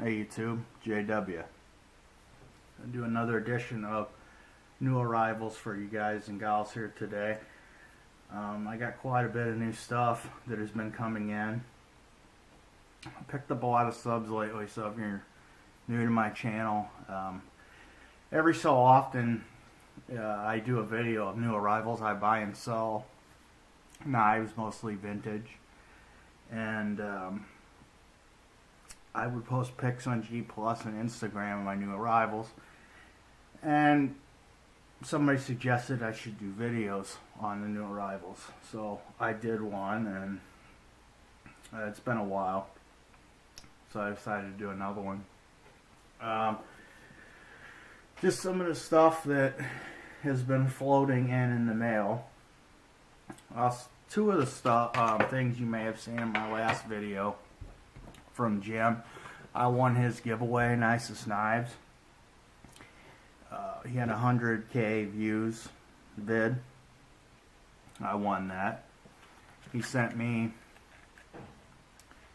Hey YouTube, JW. I'll do another edition of new arrivals for you guys and gals here today. I got quite a bit of new stuff that has been coming in. I picked up a lot of subs lately, so if you're new to my channel, every so often I do a video of new arrivals. I buy and sell knives, mostly vintage, and I would post pics on G Plus and Instagram of my new arrivals, and somebody suggested I should do videos on the new arrivals, so I did one, and it's been a while, so I decided to do another one. Just some of the stuff that has been floating in the mail. Two of the things you may have seen in my last video from Jim. I won his giveaway, Nicest Knives. He had 100K views vid. I won that. He sent me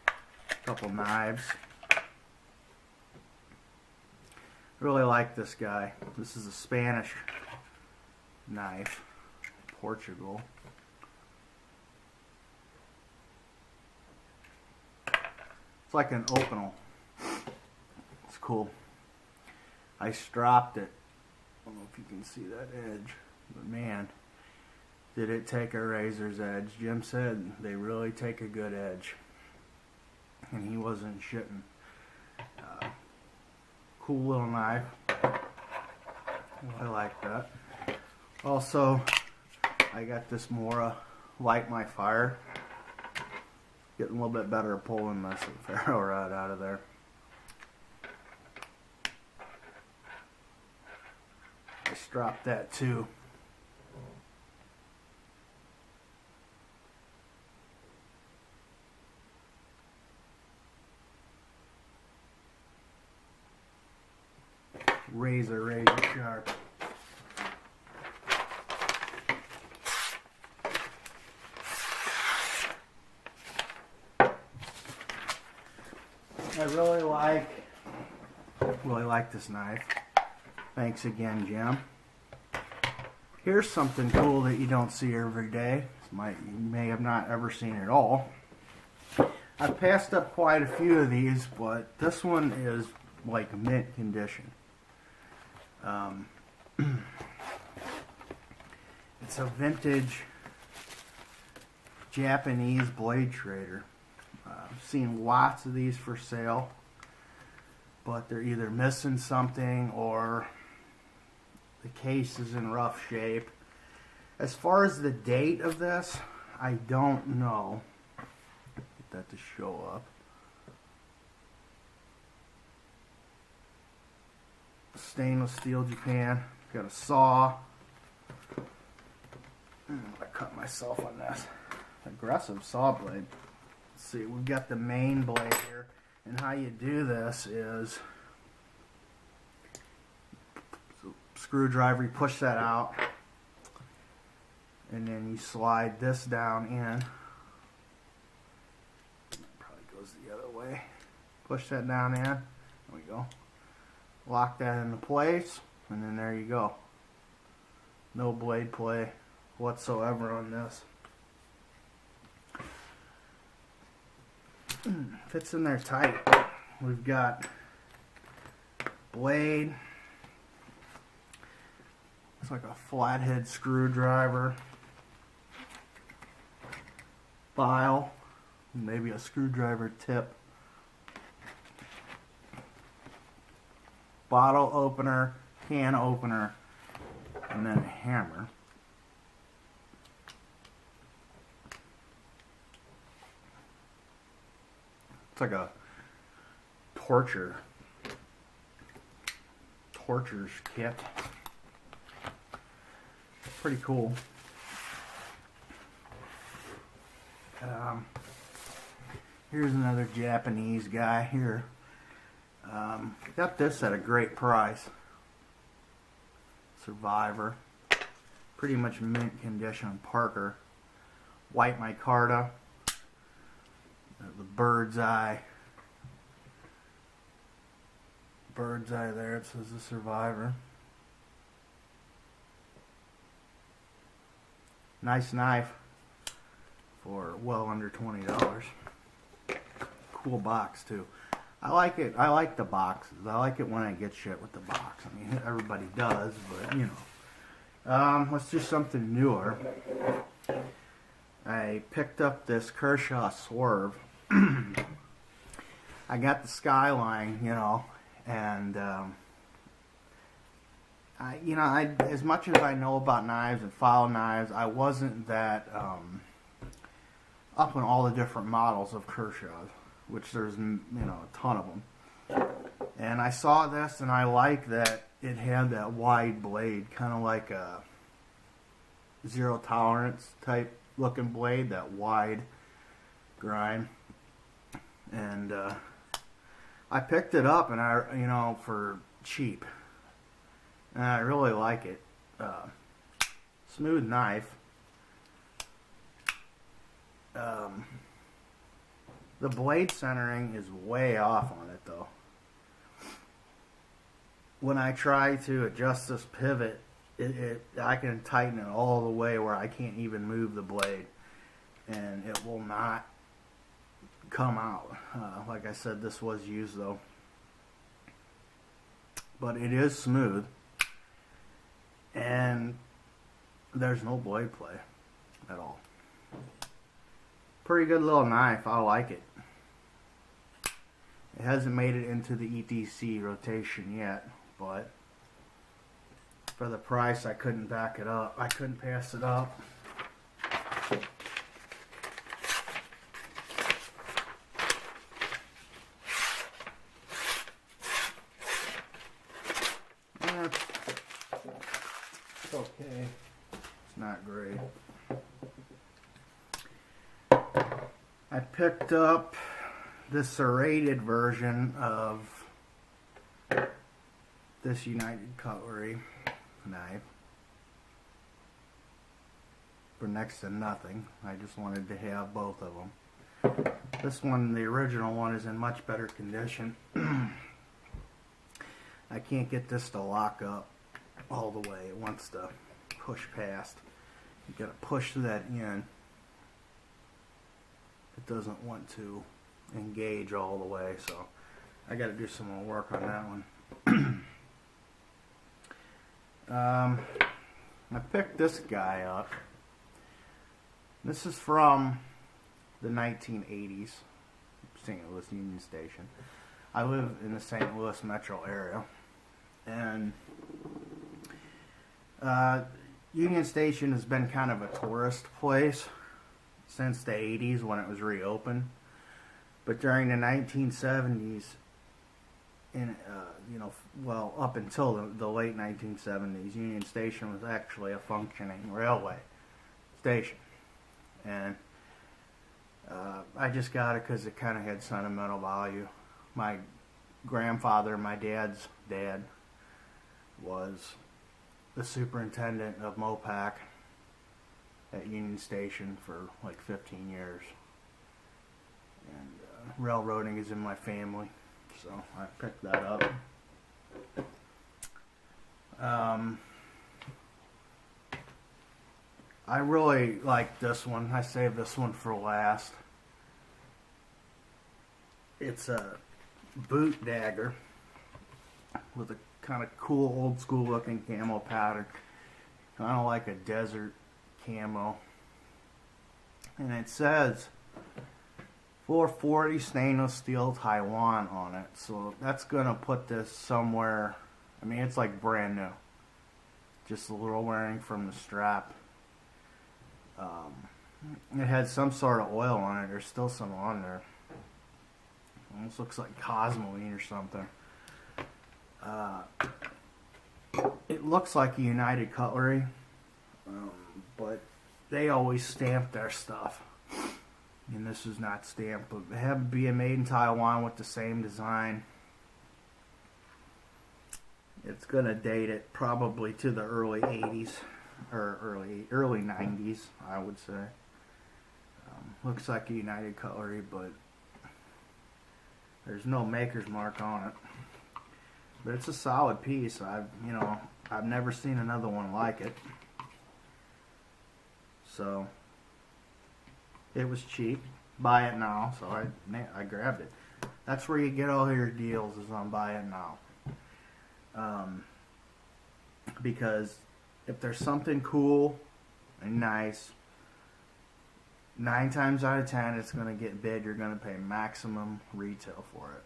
a couple knives. Really like this guy. This is a Spanish knife, Portugal. It's like an opal. It's cool. I stropped it. I don't know if you can see that edge, but man, did it take a razor's edge. Jim said they really take a good edge, and he wasn't shitting. Cool little knife. I like that. Also, I got this Mora Light My Fire. Getting a little bit better at pulling this ferro rod out of there. I stropped that too. Razor sharp. I really like this knife. Thanks again, Jim. Here's something cool that you don't see every day. You may have not ever seen it all. I've passed up quite a few of these, but this one is like mint condition. It's a vintage Japanese blade trader. I've seen lots of these for sale, but they're either missing something or the case is in rough shape. As far as the date of this, I don't know. Get that to show up. Stainless steel Japan. Got a saw. I cut myself on this. Aggressive saw blade. Let's see, we've got the main blade here, and how you do this is screwdriver, you push that out, and then you slide this down in. Probably goes the other way. Push that down in. There we go. Lock that into place, and then there you go. No blade play whatsoever on this. Fits in there tight. We've got blade. It's like a flathead screwdriver. File. Maybe a screwdriver tip. Bottle opener, can opener, and then a hammer. It's like a torture's kit. Pretty cool. Here's another Japanese guy here. Got this at a great price. Survivor. Pretty much mint condition. Parker. White micarta. The bird's eye bird's eye there. It says the Survivor. Nice knife for well under $20. Cool box too. I like it. I like the boxes. I like it when I get shit with the box. I mean, everybody does, but you know. Let's do something newer. I picked up this Kershaw Swerve. I got the Skyline, you know, and as much as I know about knives and file knives, I wasn't that up on all the different models of Kershaw's, which there's, you know, a ton of them. And I saw this, and I like that it had that wide blade, kind of like a zero tolerance type looking blade, that wide grind. And I picked it up, and for cheap, and I really like it. Smooth knife. The blade centering is way off on it though. When I try to adjust this pivot, I can tighten it all the way where I can't even move the blade, and it will not come out. Like I said, this was used though, but it is smooth, and there's no blade play at all. Pretty good little knife. I like it. It hasn't made it into the ETC rotation yet, but for the price, I couldn't back it up. I couldn't pass it up. It's okay. It's not great. I picked up this serrated version of this United Cutlery knife for next to nothing. I just wanted to have both of them. This one, the original one, is in much better condition. I can't get this to lock up all the way. It wants to push past. You gotta push that in. It doesn't want to engage all the way, so I got to do some more work on that one. I picked this guy up. This is from the 1980s, St. Louis Union Station. I live in the St. Louis metro area, and Union Station has been kind of a tourist place since the 80s when it was reopened. But during the 1970s, up until the late 1970s, Union Station was actually a functioning railway station. And I just got it because it kind of had sentimental value. My grandfather, my dad's dad, was the superintendent of MOPAC at Union Station for like 15 years. And railroading is in my family, so I picked that up. I really like this one. I saved this one for last. It's a boot dagger with a kind of cool old school looking camo pattern, kind of like a desert camo, and it says 440 stainless steel Taiwan on it, so that's gonna put this somewhere. I mean, it's like brand new, just a little wearing from the strap. It had some sort of oil on it. There's still some on there. Almost looks like Cosmoline or something. It looks like a United Cutlery, but they always stamp their stuff, and this is not stamped, but it had to be made in Taiwan with the same design. It's gonna date it probably to the early 80s or early 90s, I would say. Looks like a United Cutlery, but there's no maker's mark on it. But it's a solid piece. I've never seen another one like it. So it was cheap. Buy it now. So I grabbed it. That's where you get all your deals, is on buy it now. Because if there's something cool and nice, 9 times out of 10 it's going to get bid. You're going to pay maximum retail for it.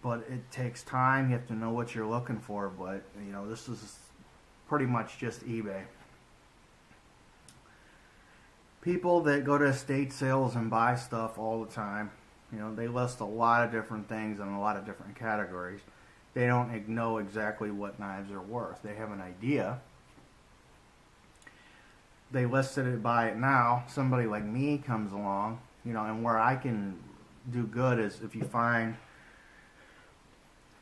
But it takes time. You have to know what you're looking for. But, this is pretty much just eBay. People that go to estate sales and buy stuff all the time, they list a lot of different things in a lot of different categories. They don't know exactly what knives are worth. They have an idea. They listed it, buy it now. Somebody like me comes along, and where I can do good is if you find,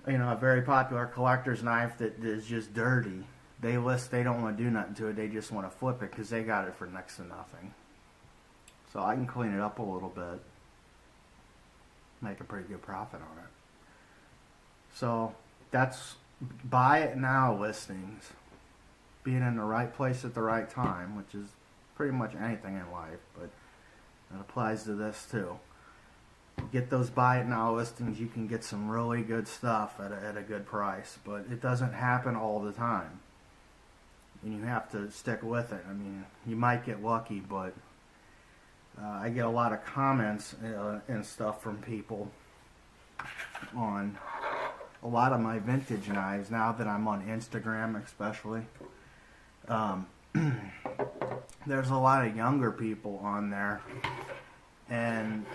a very popular collector's knife that is just dirty. They don't want to do nothing to it. They just want to flip it because they got it for next to nothing. So I can clean it up a little bit, make a pretty good profit on it. So that's buy it now listings. Being in the right place at the right time, which is pretty much anything in life, but it applies to this too. Get those buy it now listings, you can get some really good stuff at a good price, but it doesn't happen all the time. And you have to stick with it. I mean, you might get lucky, but I get a lot of comments and stuff from people on a lot of my vintage knives now that I'm on Instagram especially. There's a lot of younger people on there, and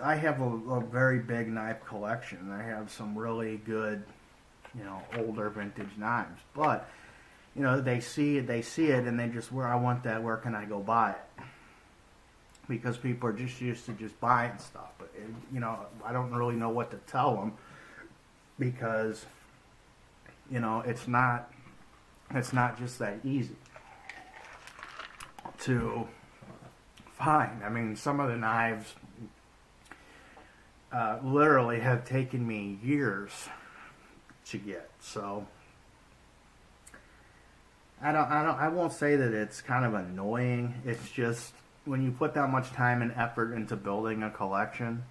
I have a very big knife collection. I have some really good, older vintage knives, but they see it and they just, where I want that, where can I go buy it? Because people are just used to just buying stuff, but I don't really know what to tell them, because it's not just that easy to find. I mean, some of the knives literally have taken me years to get. So I won't say that it's kind of annoying. It's just when you put that much time and effort into building a collection,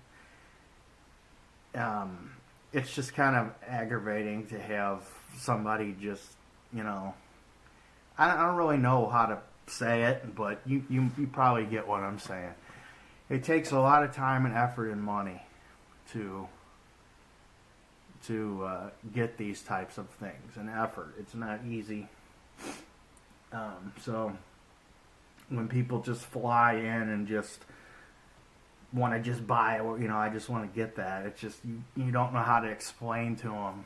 it's just kind of aggravating to have somebody just, I don't really know how to say it, but you probably get what I'm saying. It takes a lot of time and effort and money to get these types of things, and effort. It's not easy. So when people just fly in and just want to just buy, or I just want to get that, it's just you don't know how to explain to them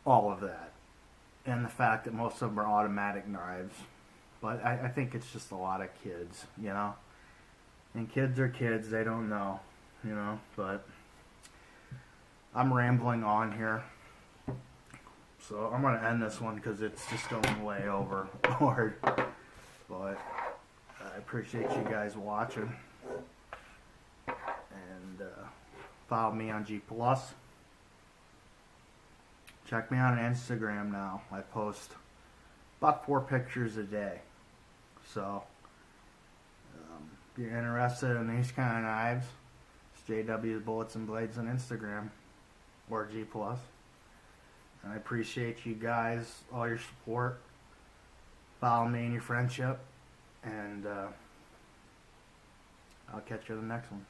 all of that, and the fact that most of them are automatic knives. But I think it's just a lot of kids, and kids are kids, they don't know, but I'm rambling on here, so I'm going to end this one because it's just going way overboard. But I appreciate you guys watching, and follow me on G+. Check me out on Instagram now. I post about 4 pictures a day. So if you're interested in these kind of knives, it's JW's Bullets and Blades on Instagram or G+. And I appreciate you guys, all your support. Follow me in your friendship, and I'll catch you in the next one.